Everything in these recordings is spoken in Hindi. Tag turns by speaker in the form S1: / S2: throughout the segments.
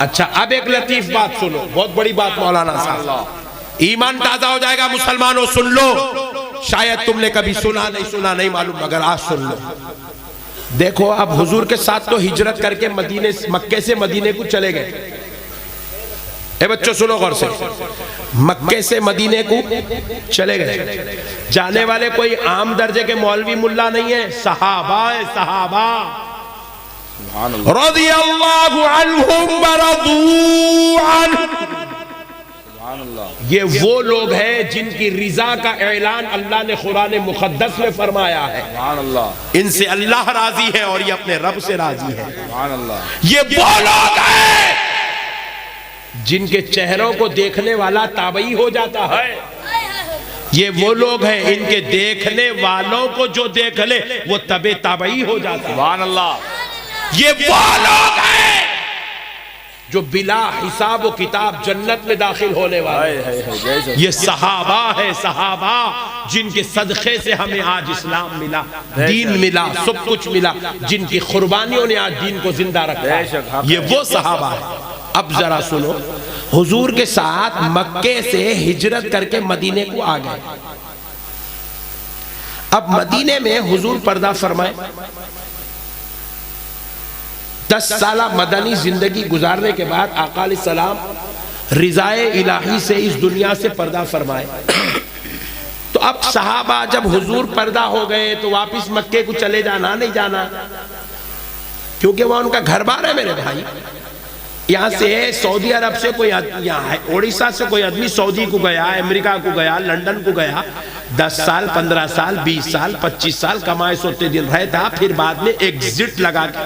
S1: अच्छा, अब एक लतीफ बात सुनो, बहुत बड़ी बात मौलाना साहब, ईमान ताजा हो जाएगा मुसलमानों, सुन लो। शायद तुमने कभी सुना नहीं मालूम, मगर आज सुन लो। देखो, अब हुजूर के साथ तो हिजरत करके मक्के से मदीने को चले गए। ए बच्चों सुनो गौर से, मक्के से मदीने को चले गए। जाने वाले कोई आम दर्जे के मौलवी मुल्ला नहीं है, सहाबा है, सहाबा रज़ियल्लाहु अन्हुम व रज़ू अन्हु। ये वो लोग हैं जिनकी रिजा का ऐलान अल्लाह ने कुरान मुक़द्दस में फरमाया है। इनसे अल्लाह राजी है और ये अपने रब से राजी है। ये वो लोग हैं जिनके चेहरों को देखने वाला ताबई हो जाता है। ये वो लोग हैं इनके देखने वालों को जो देख ले वो तबे ताबई हो जाता है। सुभान अल्लाह। ये वो लोग हैं जो बिला हिसाब व किताब जन्नत में दाखिल होने वाले। ये सहाबा है, सहाबा जिनके सदक़े से हमें आज इस्लाम मिला, दीन मिला, सब कुछ मिला, जिनकी कुर्बानियों ने आज दीन को जिंदा रखा है। ये वो सहाबा है। अब जरा सुनो, हुजूर के साथ मक्के से हिजरत करके मदीने को आ गए। अब मदीने में हुजूर पर्दा फरमाए। 10 साल मदनी जिंदगी गुजारने के बाद आका अलैहिस्सलाम रिज़ाए इलाही से इस दुनिया से पर्दा फरमाए। तो अब सहाबा जब हुजूर पर्दा हो गए तो वापिस मक्के को चले जाना नहीं जाना, क्योंकि वह उनका घर बार है मेरे भाई। यहाँ से सऊदी अरब से कोई, यहाँ है उड़ीसा से कोई आदमी सऊदी को गया, अमेरिका को गया, लंदन को गया, 10 साल 15 साल 20 साल 25 साल कमाए सोते दिन रहता, फिर बाद में एग्जिट लगा के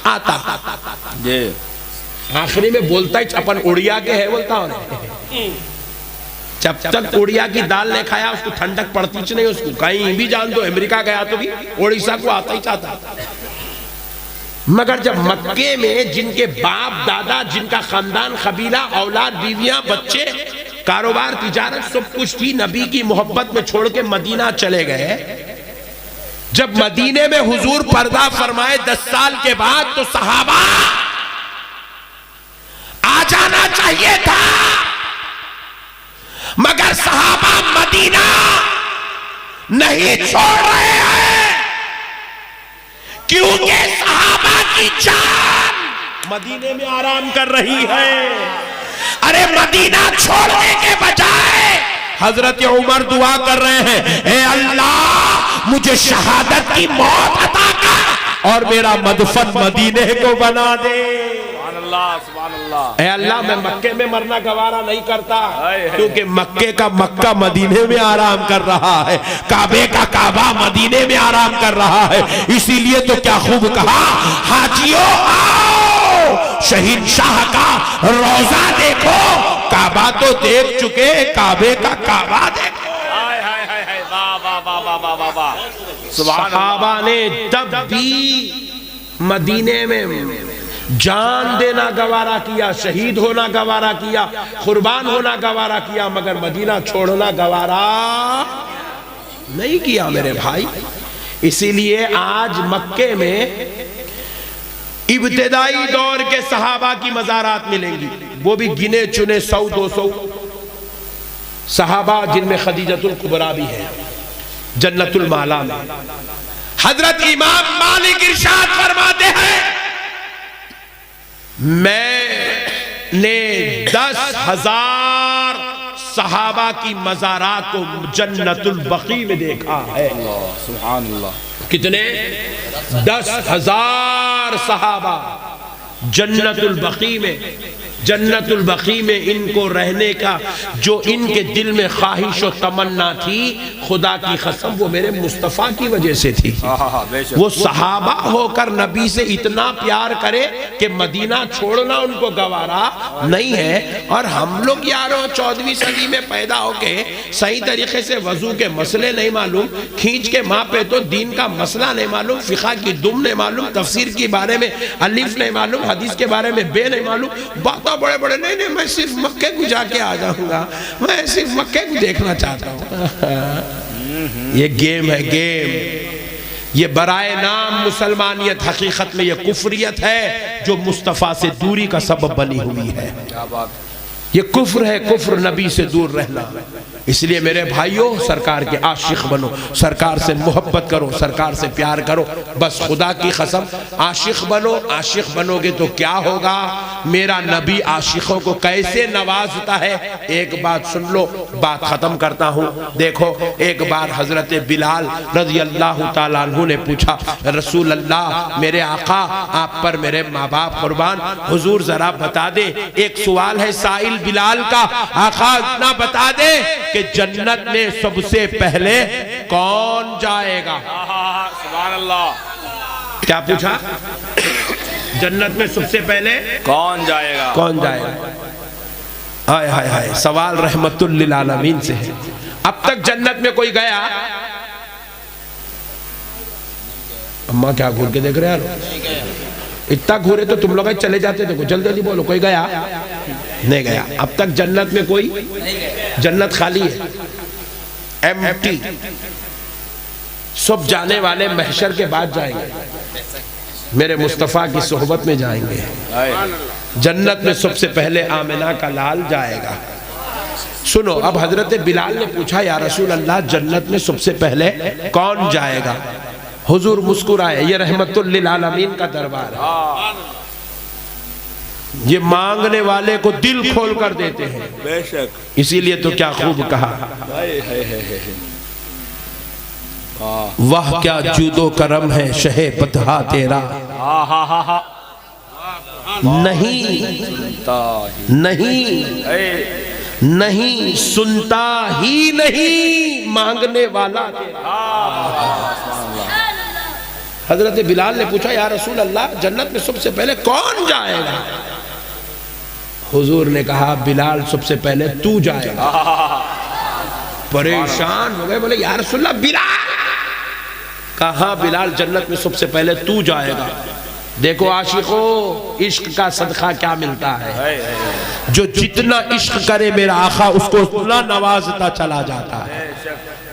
S1: आता। आखिरी में बोलता ही अपन उड़िया के है, बोलता हूँ जब तक उड़िया की दाल ने खाया उसको ठंडक पड़ती नहीं। उसको कहीं भी जान दो, अमेरिका गया तो भी उड़ीसा को आता ही चाहता। मगर जब मक्के में जिनके बाप दादा, जिनका खानदान कबीला, औलाद, बीवियां, बच्चे, कारोबार, तिजारत सब कुछ थी, नबी की मोहब्बत में छोड़ के मदीना चले गए। जब मदीने में हुजूर पर्दा फरमाए 10 साल के बाद, तो सहाबा आ जाना चाहिए था, मगर सहाबा मदीना नहीं छोड़ रहे हैं, क्योंकि सहाबा की जान मदीने में आराम कर रही है। अरे मदीना छोड़ने के बजाय हजरत उमर दुआ कर रहे हैं, ए अल्लाह मुझे शहादत की मौत अता कर और मेरा मदफन मदीने को बना दे। ए अल्लाह, मैं मक्के में मरना गवारा नहीं करता, क्योंकि मक्के का मक्का मदीने में आराम कर रहा है, काबे का काबा मदीने में आराम कर रहा है। इसीलिए तो क्या खूब कहा, हाजियों आओ शहीद शाह का रोजा देखो, काबा तो देख चुके, काबे का काबा देखो। सहाबा ने तब भी मदीने में जान देना गवारा किया, शहीद होना गवारा किया, कुर्बान होना गवारा किया, मगर मदीना छोड़ना गवारा नहीं किया मेरे भाई। इसीलिए आज मक्के में इब्तिदाई दौर के सहाबा की मज़ारात मिलेंगी, वो भी गिने चुने 100-200 सहाबा, जिनमें खदीजतुल कुबरा भी है, जन्नतुल माला में। हजरत इमाम मालिक इरशाद फरमाते हैं, मैंने 10,000 सहाबा की मज़ारात को जन्नतुल बकी में देखा है। सुभान अल्लाह। कितने? 10,000 सहाबा जन्नतुल बकी में। जन्नतुल बकी में इनको रहने का जो इनके दिल में ख्वाहिश और तमन्ना थी, खुदा की कसम वो मेरे मुस्तफ़ा की वजह से थी। वो सहाबा होकर नबी से इतना प्यार करे कि मदीना छोड़ना उनको गवारा नहीं है। और हम लोग यारों 14वीं सदी में पैदा होके सही तरीके से वजू के मसले नहीं मालूम, खींच के माँ पे तो दीन का मसला नहीं मालूम, फिक़ा की दुम नहीं मालूम, तफसीर के बारे में अलिफ नहीं मालूम, हदीस के बारे में बे नहीं मालूम, बात बड़े बड़े नहीं, मैं सिर्फ मक्के को जाके आ जाऊंगा, मैं सिर्फ मक्के को देखना चाहता हूँ। ये गेम है, गेम। ये बराए नाम मुसलमानियत, हकीकत में ये कुफरियत है जो मुस्तफ़ा से दूरी का सबब बनी हुई है। क्या बात, ये कुफ्र है, कुफ्र नबी से दूर रहना। इसलिए मेरे भाइयों, सरकार के आशिक बनो, सरकार से मोहब्बत करो, सरकार से प्यार करो। बस खुदा की कसम आशिक बनो। आशिक बनोगे तो क्या होगा, मेरा नबी आशिकों को कैसे नवाजता है। एक बात सुन लो, बात खत्म करता हूँ। देखो, एक बार हजरत बिलाल रज़ी अल्लाह ताला अन्हु ने पूछा, रसूल अल्लाह, मेरे आका आप पर मेरे माँ बाप कुर्बान, हुजूर जरा बता दे। एक सवाल है साइल बिलाल का, आका इतना बता दे कि जन्नत में सबसे पहले कौन जाएगा। सुभान अल्लाह। क्या पूछा, जन्नत में सबसे पहले
S2: कौन जाएगा,
S1: कौन जाएगा। हाय हाय हाय, सवाल रहमतुल लिल आलमीन से है। अब तक जन्नत में कोई गया? अम्मा क्या घूर के देख रहे हैं? इतना घूरे तो तुम लोग चले जाते थे। जल्दी जल्दी बोलो, कोई गया? नहीं गया। अब तक जन्नत में कोई, जन्नत खाली है, एम्प्टी। सब जाने वाले महशर के बाद जाएंगे, मेरे मुस्तफ़ा की सोहबत में जाएंगे। जन्नत में सबसे पहले आमिना का लाल जाएगा। सुनो, अब हजरत बिलाल ने पूछा, या रसूल अल्लाह, जन्नत में सबसे पहले कौन जाएगा। हुजूर मुस्कुराए। ये रहमतुल लिल आलमीन का दरबार है। ये मांगने वाले को दिल खोल कर देते हैं। बेशक। इसीलिए तो क्या खूब कहा, वाह क्या जूदो करम है शहे बतहा तेरा। नहीं नहीं नहीं, सुनता ही नहीं मांगने वाला। हजरत बिलाल ने पूछा, या रसूल अल्लाह, जन्नत में सबसे पहले कौन जाएगा। हुजूर ने कहा, बिलाल सबसे पहले तू जाएगा। परेशान हो गए, बोले या रसूल अल्लाह, बिलाल। कहा, बिलाल जन्नत में सबसे पहले तू जाएगा। देखो आशिकों, इश्क का सदका क्या मिलता है। जो जितना इश्क करे मेरा आका, उसको उतना नवाजता चला जाता है।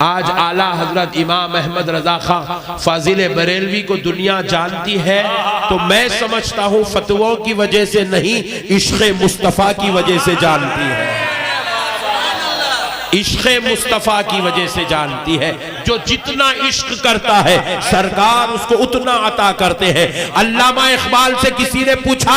S1: आज आला हजरत इमाम अहमद रजा खां फाजिल बरेलवी को दुनिया जानती है, तो मैं समझता हूँ फतवों की वजह से नहीं, इश्क़ मुस्तफ़ा की वजह से जानती है। इश्क़ मुस्तफ़ा की वजह से जानती है। जो जितना इश्क करता है सरकार उसको उतना अता करते हैं। अल्लामा इकबाल से किसी ने पूछा,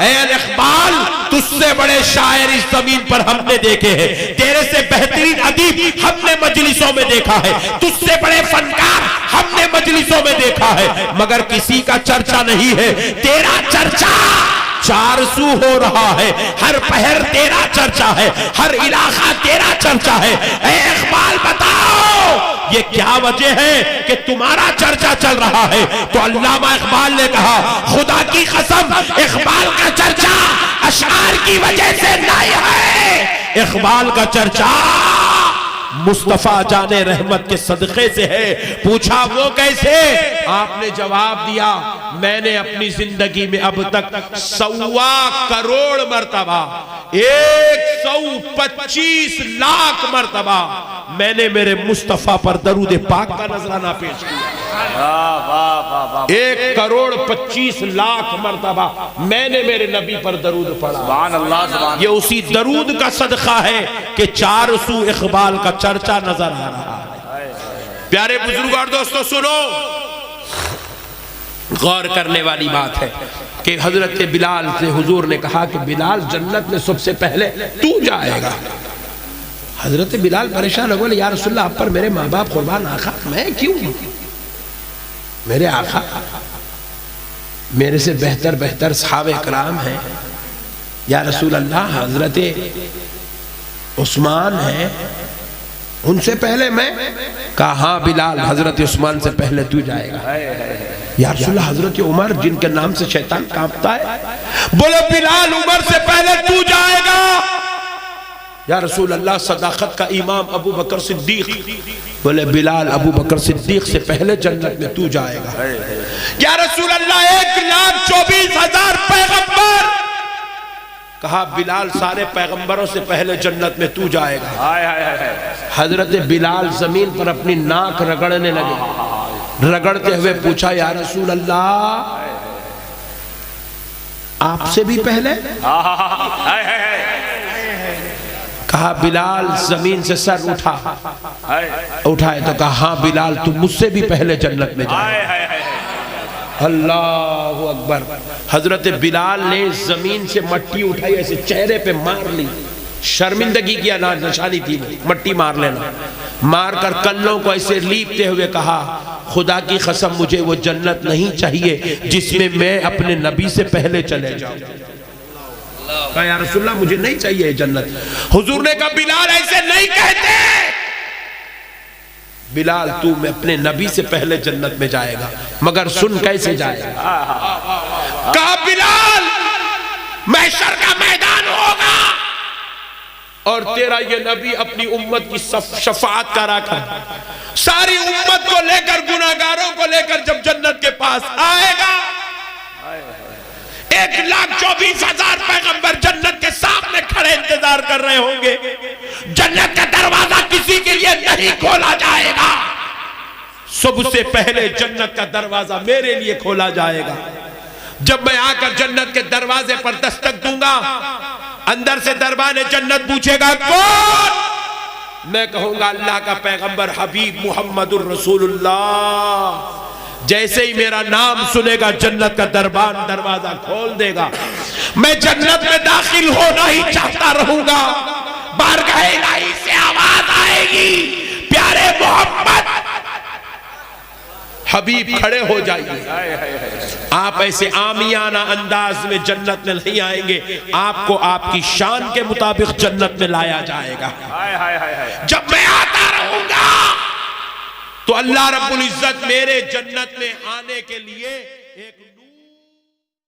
S1: ऐ इकबाल, तुझसे बड़े शायर इस जमीन पर हमने देखे हैं, तेरे से बेहतरीन अदीब हमने मजलिसों में देखा है, तुझसे बड़े फनकार हमने मजलिसों में देखा है, मगर किसी का चर्चा नहीं है। तेरा चर्चा चारसू हो रहा है, हर पहर तेरा चर्चा है, हर इलाका तेरा चर्चा है। ऐ इकबाल बताओ, ये क्या वजह है कि तुम्हारा चर्चा चल रहा है। तो अल्लामा इकबाल ने कहा, खुदा की कसम, इकबाल का चर्चा अशआर की वजह से नहीं है, इकबाल का चर्चा मुस्तफा जाने रहमत के सदक़े से है। पूछा वो कैसे? आपने जवाब दिया, मैंने अपनी जिंदगी में अब तक 125 करोड़ मर्तबा, 125 लाख मर्तबा मैंने मेरे मुस्तफा पर दरूद पाक का नजराना पेश किया। 1,25,00,000 मर्तबा मैंने मेरे नबी पर दरूद पढ़ा। सुभान अल्लाह। ये उसी दरूद का सदका है कि 400 इकबाल का चर्चा नजर आ रहा है। प्यारे बुजुर्ग और दोस्तों, सुनो, गौर करने वाली बात है कि हजरत बिलाल से हुजूर ने कहा कि बिलाल, जन्नत में सबसे पहले तू जाएगा। हजरत बिलाल परेशान हो गए, या रसूलल्लाह, आप पर मेरे माँ बाप कुर्बान, आका मैं क्यों, मेरे आका, मेरे से बेहतर बेहतर सहाबे कराम हैं। या रसूल अल्लाह, हजरत उस्मान है, उनसे पहले मैं। कहा, हाँ बिलाल, हजरत उस्मान से पहले तू जाएगा। या रसूल अल्लाह, हजरत उमर, जिनके नाम से शैतान कांपता है, बोले बिलाल, उमर से पहले तू जाएगा। या रसूल अल्लाह, सदाकत का इमाम अबू बकर सिद्दीक, बोले बिलाल, अबू बकर सिद्दीक से पहले जन्नत में तू जाएगा। या रसूल अल्लाह, 1,24,000 पैगंबर। कहा, बिलाल, सारे पैगंबरों से पहले जन्नत में तू जाएगा। हजरत बिलाल जमीन पर अपनी नाक रगड़ने लगे। रगड़ते हुए पूछा, या रसूल अल्लाह, आपसे भी पहले? कहा, बिलाल जमीन से सर उठाए तो कहा, हाँ बिलाल, तुम मुझसे भी पहले जन्नत में जाए। अल्लाहु अकबर। हजरत बिलाल ने जमीन से मट्टी उठाई, ऐसे चेहरे पे मार ली, शर्मिंदगी की निशानी थी, मट्टी मार लेना। मार कर कल्लों को ऐसे लीपते हुए कहा, खुदा की कसम, मुझे वो जन्नत नहीं चाहिए जिसमें मैं अपने नबी से पहले चले जाऊं। या रसूलल्लाह, मुझे नहीं चाहिए जन्नत। हुजूर ने कहा, बिलाल ऐसे नहीं कहते, बिलाल तू मैं अपने नबी से पहले जन्नत में जाएगा, मगर सुन कैसे जाएगा। कहा, बिलाल, महशर का मैदान होगा और तेरा ये नबी अपनी उम्मत की शफाअत का रखा, सारी उम्मत को लेकर, गुनाहगारों को लेकर जब जन्नत के पास आएगा, 1,24,000 पैगंबर जन्नत के सामने खड़े इंतजार कर रहे होंगे। जन्नत का दरवाजा किसी के लिए नहीं खोला जाएगा, सबसे पहले जन्नत का दरवाजा मेरे लिए खोला जाएगा। जब मैं आकर जन्नत के दरवाजे पर दस्तक दूंगा, अंदर से दरबाने जन्नत पूछेगा, कौन? मैं कहूंगा, अल्लाह का पैगंबर हबीब मुहम्मदुर रसूलुल्लाह। जैसे ही मेरा नाम सुनेगा, जन्नत का दरवाजा खोल देगा। मैं जन्नत में दाखिल होना ही चाहता रहूंगा। बारगाह इलाही से आवाज आएगी, प्यारे मोहम्मद, हबीब खड़े हो जाइए। आप ऐसे आमियाना अंदाज में जन्नत में नहीं आएंगे, आपको आपकी शान के मुताबिक जन्नत में लाया जाएगा। जब मैं आता रहूंगा तो अल्लाह रब्बुल इज्जत मेरे जन्नत में आने के लिए